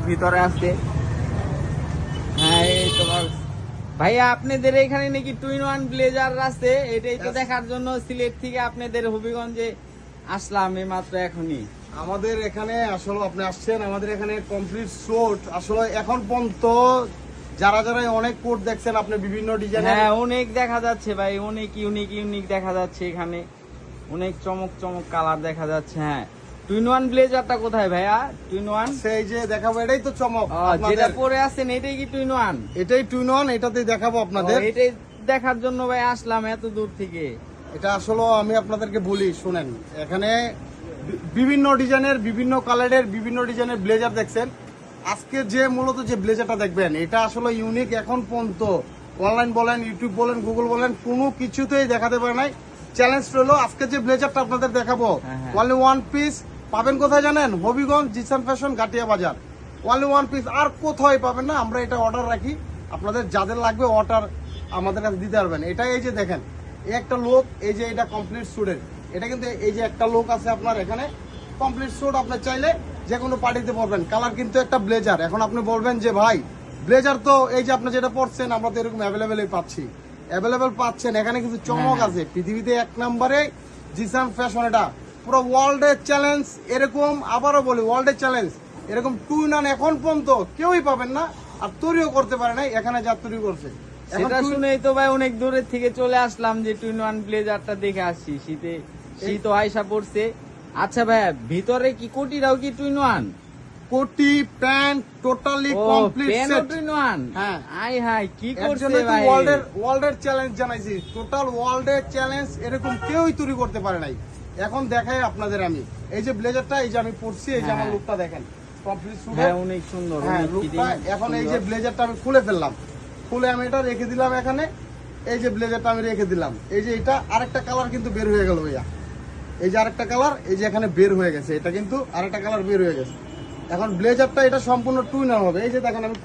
ভিতরে আসছে। হ্যাঁ এই তোমার ভাইয়া আপনাদের এখানে নাকি টুইন ওয়ান ব্লেজার আছে, এটাই তো দেখার জন্য সিলেট থেকে আপনাদের হবিগঞ্জে আসলাম এই মাত্র এখনই। আমাদের এখানে আসলে আপনি আসছেন, আমাদের এখানে কমপ্লিট শোট আসলে এখন পর্যন্ত যারা যারা অনেক কোট দেখছেন আপনি বিভিন্ন ডিজাইনের। হ্যাঁ অনেক দেখা যাচ্ছে ভাই, অনেক ইউনিক ইউনিক দেখা যাচ্ছে এখানে, অনেক চমক চমক কালার দেখা যাচ্ছে। হ্যাঁ টুইন ওয়ান ব্লেজারটা কোথায় ভাইয়া? টুইন ওয়ান সেই যে দেখাবো, এটাই তো চমক যেটা আপনাদের। পরে আছেন এটাই কি টুইন ওয়ান? এটাই টুইন ওয়ান, এটাতেই দেখাবো আপনাদের। এটাই দেখার জন্য ভাই আসলাম এত দূর থেকে। এটা আসলে আমি আপনাদেরকে বলি শুনেন, এখানে বিভিন্ন ডিজাইনের বিভিন্ন কালারের বিভিন্ন ডিজাইনের ব্লেজার দেখছেন। আজকে যে মূলত যে ব্লেজারটা দেখবেন এটা আসলে ইউনিক, এখন পর্যন্ত অনলাইন বলেন, ইউটিউব বলেন, গুগল বলেন, কোনো কিছুতেই দেখাতে পারে নাই। চ্যালেঞ্জ রইলো, আজকে যে ব্লেজারটা আপনাদের দেখাবো অনলি ওয়ান পিস পাবেন কোথায় জানেন? হবিগঞ্জ জিসান ফ্যাশন গাটিয়া বাজার, অনলি ওয়ান পিস, আর কোথায় পাবেন না। আমরা এটা অর্ডার রাখি, আপনাদের যাদের লাগবে অর্ডার আমাদের কাছে দিতে পারবেন। এটা এই যে দেখেন, এই একটা লোক, এই যে এটা কমপ্লিট স্যুটের, এটা কিন্তু এই যে একটা লোক আছে আপনার এখানে কমপ্লিট স্যুট, আপনি চাইলে যে কোনো পার্টিতে পরবেন। কালার কিন্তু একটা ব্লেজার। এখন আপনি বলবেন যে ভাই ব্লেজার তো এই যে আপনি যেটা পরছেন আমরা তো এরকম অ্যাভেলেবেলই পাচ্ছি, অ্যাভেলেবেল পাচ্ছেন। এখানে কিছু চমক আছে, পৃথিবীতে এক নম্বরে জিসান ফ্যাশন, এটা পুরো ওয়ার্ল্ডের চ্যালেঞ্জ। এরকম আবারও বলি ওয়ার্ল্ডের চ্যালেঞ্জ, এরকম টুইন ওয়ান এখন পর্যন্ত কেউই পাবেন না, আর তৈরিও করতে পারে নাই এখানে যা তৈরি করছে। সেটা শুনেই তো ভাই অনেক দূরের থেকে চলে আসলাম যে টুইন ওয়ান ব্লেজারটা দেখে আসছি। শীত আয়সা পড়ছে। আচ্ছা ভাইয়া ভিতরে কি কোটিরাও কি টুইন ওয়ান? কোটি pant totally complete set. Twin one. হ্যাঁ আই হাই কি করছে তো ভাই, ওয়ার্ল্ডের চ্যালেঞ্জ জানাইছি, টোটাল ওয়ার্ল্ডের চ্যালেঞ্জ, এরকম কেউই তৈরি করতে পারে নাই। এখন দেখাই আপনাদের আমি এই যে ব্লেজারটা, এই যে আমি পরছি, এই যে আমার লুকটা দেখেন কমপ্লিট সুন্দর। হ্যাঁ অনেক সুন্দর, হ্যাঁ অনেক লুকটা। fitting, এখন এই সুন্দর। যে ব্লেজারটা আমি খুলে ফেললাম, খুলে আমি এটা রেখে দিলাম এখানে। এই যে ব্লেজারটা আমি রেখে দিলাম, এই যে এটা আরেকটা কালার কিন্তু বের হয়ে গেল ভাইয়া, এই যে আরেকটা কালার এই যে এখানে বের হয়ে গেছে, এটা কিন্তু আরেকটা কালার বের হয়ে গেছে। এখন ব্লেজারটা এটা সম্পূর্ণ টুইনার হবে। এই যে দেখেন আমি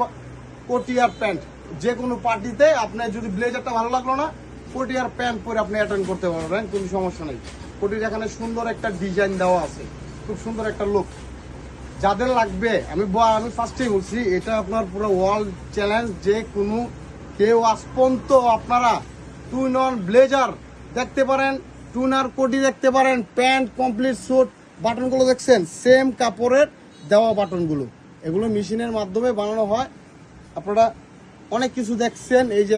কোটি আর প্যান্ট, যে কোনো পার্টিতে আপনার যদি ব্লেজারটা ভালো লাগলো না, কোটি আর প্যান্ট পরে আপনি অ্যাটেন্ড করতে পারবেন, কোনো সমস্যা নেই। কোটির এখানে সুন্দর একটা ডিজাইন দেওয়া আছে, খুব সুন্দর একটা লুক। যাদের লাগবে আমি ফার্স্টেই বলছি, এটা আপনার পুরো ওয়ার্ল্ড চ্যালেঞ্জ। যে কোনো কেউ আজ পর্যন্ত আপনারা টুইন ওয়ান ব্লেজার দেখতে পারেন, টুনার কোটি দেখতে পারেন, প্যান্ট কমপ্লিট স্যুট, বাটনগুলো দেখছেন সেম কাপড়ের দেওয়া বাটনগুলো, এগুলো মেশিনের মাধ্যমে বানানো হয়। আপনারা অনেক কিছু দেখছেন, এই যে